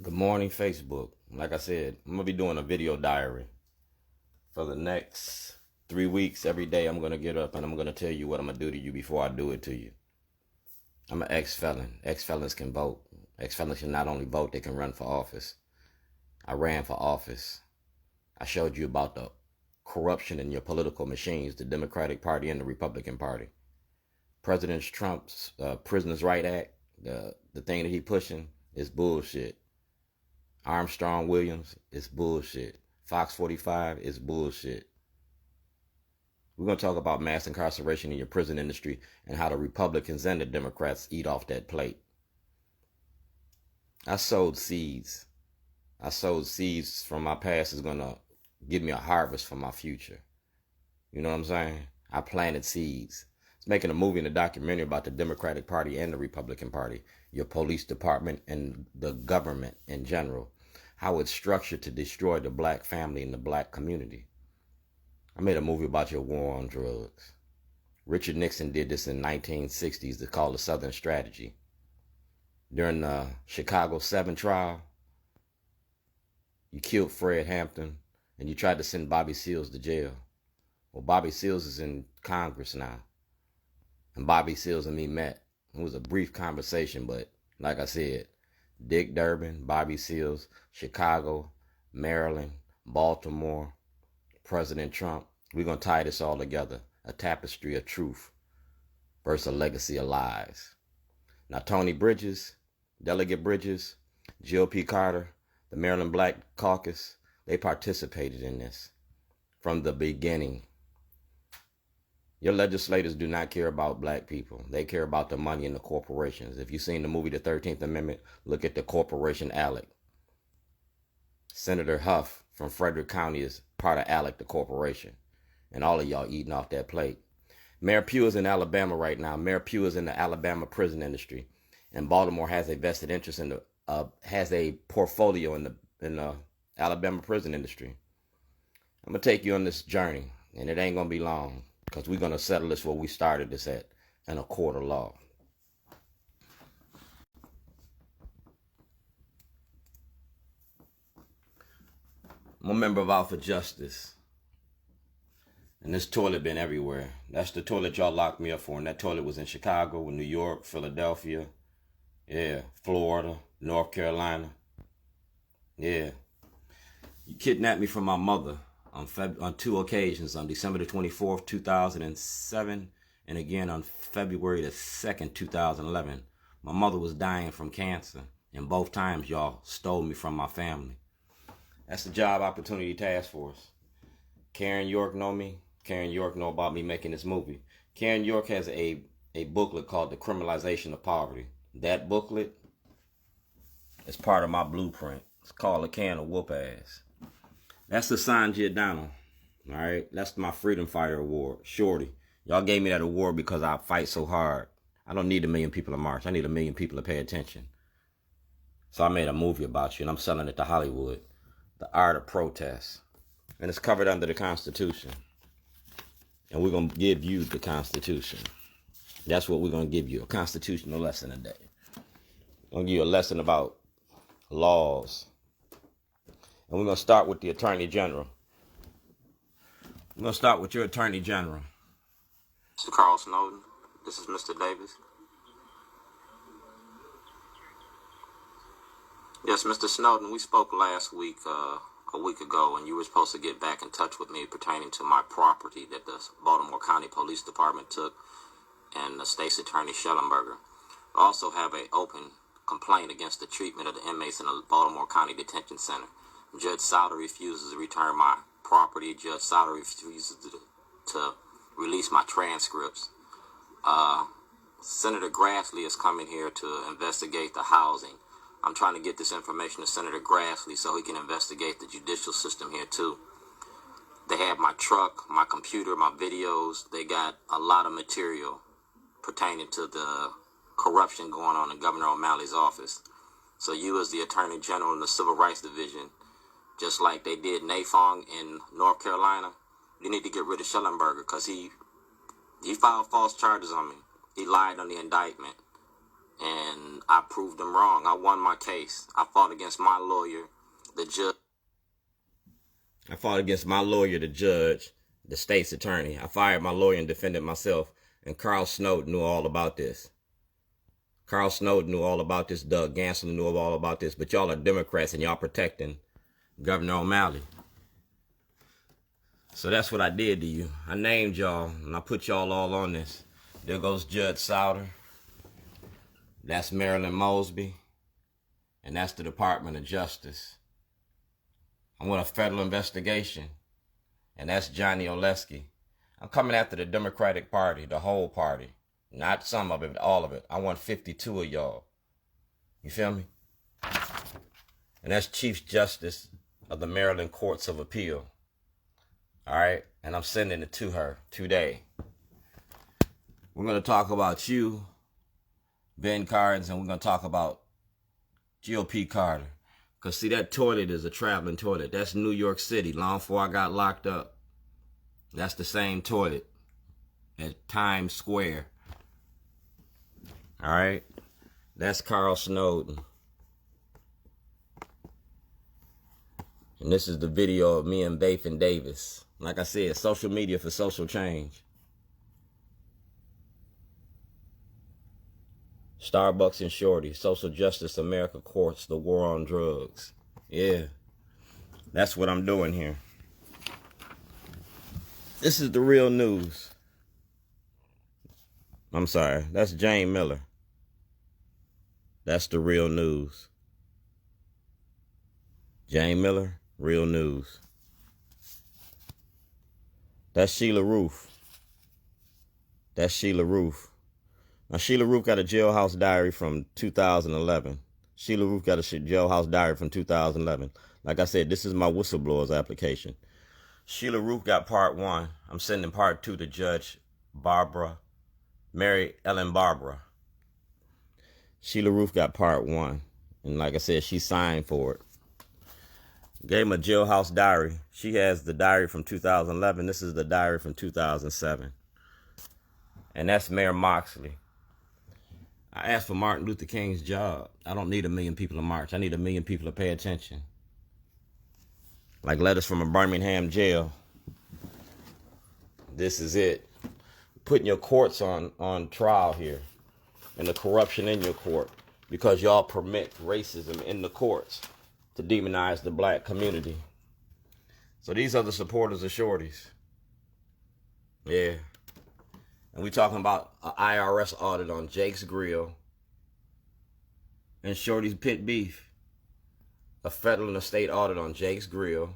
Good morning, Facebook. Like I said, I'm going to be doing a video diary for the next 3 weeks. Every day I'm going to get up and I'm going to tell you what I'm going to do to you before I do it to you. I'm an ex-felon. Ex-felons can vote. Ex-felons can not only vote, they can run for office. I ran for office. I showed you about the corruption in your political machines, the Democratic Party and the Republican Party. President Trump's Prisoners' Right Act, the thing that he pushing is bullshit. Armstrong Williams is bullshit. Fox 45 is bullshit. We're going to talk about mass incarceration in your prison industry and how the Republicans and the Democrats eat off that plate. I sowed seeds. I sowed seeds from my past is going to give me a harvest for my future. You know what I'm saying? I planted seeds. It's making a movie and a documentary about the Democratic Party and the Republican Party, your police department and the government in general, how it's structured to destroy the black family and the black community. I made a movie about your war on drugs. Richard Nixon did this in the 1960s. It's called the Southern Strategy. During the Chicago 7 trial, you killed Fred Hampton and you tried to send Bobby Seals to jail. Well, Bobby Seals is in Congress now. And Bobby Seals and me met. It was a brief conversation, but like I said, Dick Durbin, Bobby Seals, Chicago, Maryland, Baltimore, President Trump. We're going to tie this all together. A tapestry of truth versus a legacy of lies. Now, Tony Bridges, Delegate Bridges, Jill P. Carter, the Maryland Black Caucus, they participated in this from the beginning. Your legislators do not care about black people. They care about the money and the corporations. If you've seen the movie The 13th Amendment, look at the corporation ALEC. Senator Huff from Frederick County is part of ALEC, the corporation. And all of y'all eating off that plate. Mayor Pugh is in Alabama right now. Mayor Pugh is in the Alabama prison industry. And Baltimore has a vested interest in has a portfolio in the Alabama prison industry. I'm going to take you on this journey. And it ain't going to be long. Because we're going to settle this where we started this at, in a court of law. I'm a member of Out for Justice. And this toilet been everywhere. That's the toilet y'all locked me up for. And that toilet was in Chicago, New York, Philadelphia. Yeah, Florida, North Carolina. Yeah. You kidnapped me from my mother. On 2 occasions, on December the 24th, 2007, and again on February the 2nd, 2011. My mother was dying from cancer, and both times y'all stole me from my family. That's the Job Opportunity Task Force. Karen York know me. Karen York know about me making this movie. Karen York has a booklet called The Criminalization of Poverty. That booklet is part of my blueprint. It's called A Can of Whoop Ass. That's the Sanjay Donald. All right. That's my Freedom Fighter Award. Shorty. Y'all gave me that award because I fight so hard. I don't need 1 million people to march. I need 1 million people to pay attention. So I made a movie about you and I'm selling it to Hollywood. The Art of Protest. And it's covered under the Constitution. And we're going to give you the Constitution. That's what we're going to give you. A constitutional lesson a day. I'm going to give you a lesson about laws. And we're going to start with the Attorney General. We're going to start with your Attorney General. Mr. Carl Snowden, this is Mr. Davis. Yes, Mr. Snowden, we spoke last week, a week ago, and you were supposed to get back in touch with me pertaining to my property that the Baltimore County Police Department took and the States Attorney Schellenberger. I also have an open complaint against the treatment of the inmates in the Baltimore County Detention Center. Judge Sauter refuses to return my property. Judge Sauter refuses to release my transcripts. Senator Grassley is coming here to investigate the housing. I'm trying to get this information to Senator Grassley so he can investigate the judicial system here too. They have my truck, my computer, my videos. They got a lot of material pertaining to the corruption going on in Governor O'Malley's office. So you as the Attorney General in the Civil Rights Division, just like they did Nafong in North Carolina, you need to get rid of Schellenberger because he filed false charges on me. He lied on the indictment. and I proved them wrong. I won my case. I fought against my lawyer, the judge. I fought against my lawyer, the judge, the state's attorney. I fired my lawyer and defended myself. And Carl Snowden knew all about this. Carl Snowden knew all about this. Doug Gansler knew all about this. But y'all are Democrats and y'all protecting Governor O'Malley. So that's what I did to you. I named y'all and I put y'all all on this. There goes Judge Souter. That's Marilyn Mosby. And that's the Department of Justice. I want a federal investigation. And that's Johnny Oleski. I'm coming after the Democratic Party, the whole party. Not some of it, but all of it. I want 52 of y'all. You feel me? And that's Chief Justice of the Maryland Courts of Appeal. All right? And I'm sending it to her today. We're going to talk about you, Ben Cardin, and we're going to talk about GOP Carter. Because, see, that toilet is a traveling toilet. That's New York City, long before I got locked up. That's the same toilet at Times Square. All right? That's Carl Snowden. And this is the video of me and Bathan Davis. Like I said, social media for social change. Starbucks and Shorty, Social Justice America Courts, the war on drugs. Yeah, that's what I'm doing here. This is the real news. I'm sorry, that's Jane Miller. That's the real news. Jane Miller, real news. That's Sheila Roof. That's Sheila Roof. Now, Sheila Roof got a Jailhouse Diary from 2011. Sheila Roof got a Jailhouse Diary from 2011. Like I said, this is my whistleblower's application. Sheila Roof got part 1. I'm sending part 2 to Judge Barbera, Mary Ellen Barbera. Sheila Roof got part 1. And like I said, she signed for it. Gave him a Jailhouse Diary. She has the diary from 2011. This is the diary from 2007. And that's Mayor Moxley. I asked for Martin Luther King's job. I don't need 1 million people to march. I need 1 million people to pay attention. Like letters from a Birmingham jail. This is it. Putting your courts on trial here. And the corruption in your court. Because y'all permit racism in the courts to demonize the black community. So these are the supporters of Shorties. Yeah. And we talking about an IRS audit on Jake's Grill and Shorty's Pit Beef. A federal and a state audit on Jake's Grill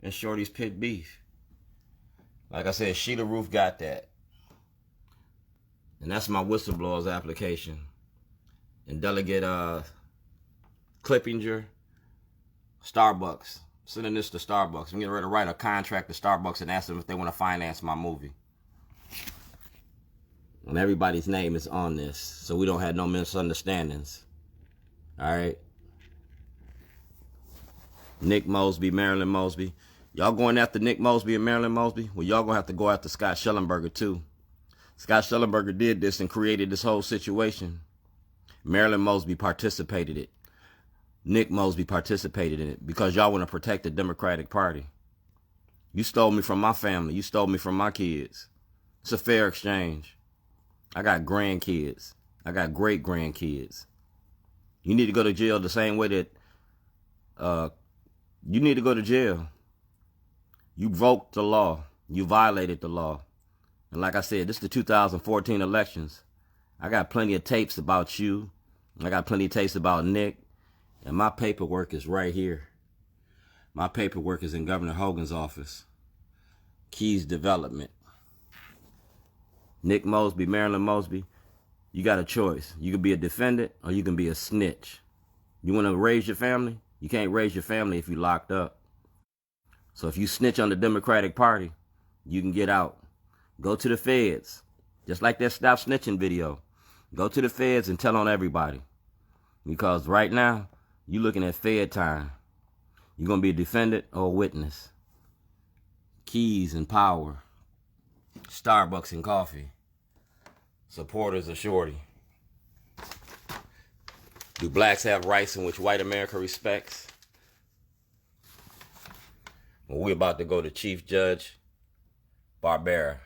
and Shorty's Pit Beef. Like I said, Sheila Roof got that. And that's my whistleblower's application. And Delegate Clippinger, Starbucks. Sending this to Starbucks. I'm getting ready to write a contract to Starbucks and ask them if they want to finance my movie. And everybody's name is on this, so we don't have no misunderstandings. All right? Nick Mosby, Marilyn Mosby. Y'all going after Nick Mosby and Marilyn Mosby? Well, y'all gonna have to go after Scott Shellenberger too. Scott Shellenberger did this and created this whole situation. Marilyn Mosby participated in it. Nick Mosby participated in it because y'all want to protect the Democratic Party. You stole me from my family. You stole me from my kids. It's a fair exchange. I got grandkids. I got great-grandkids. You need to go to jail the same way that you need to go to jail. You broke the law. You violated the law. And like I said, this is the 2014 elections. I got plenty of tapes about you. I got plenty of tapes about Nick. And my paperwork is right here. My paperwork is in Governor Hogan's office. Keys Development. Nick Mosby, Marilyn Mosby, you got a choice. You can be a defendant or you can be a snitch. You want to raise your family? You can't raise your family if you're locked up. So if you snitch on the Democratic Party, you can get out. Go to the feds. Just like that Stop Snitching video. Go to the feds and tell on everybody. Because right now, you're looking at Fed time. You're going to be a defendant or a witness. Keys and power. Starbucks and coffee. Supporters of Shorty. Do blacks have rights in which white America respects? Well, we're about to go to Chief Judge Barbera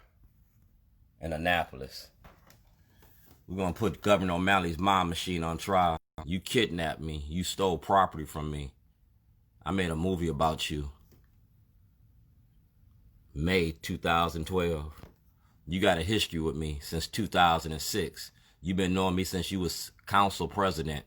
in Annapolis. We're going to put Governor O'Malley's mom machine on trial. You kidnapped me. You stole property from me. I made a movie about you. May 2012. You got a history with me since 2006. You've been knowing me since you was council president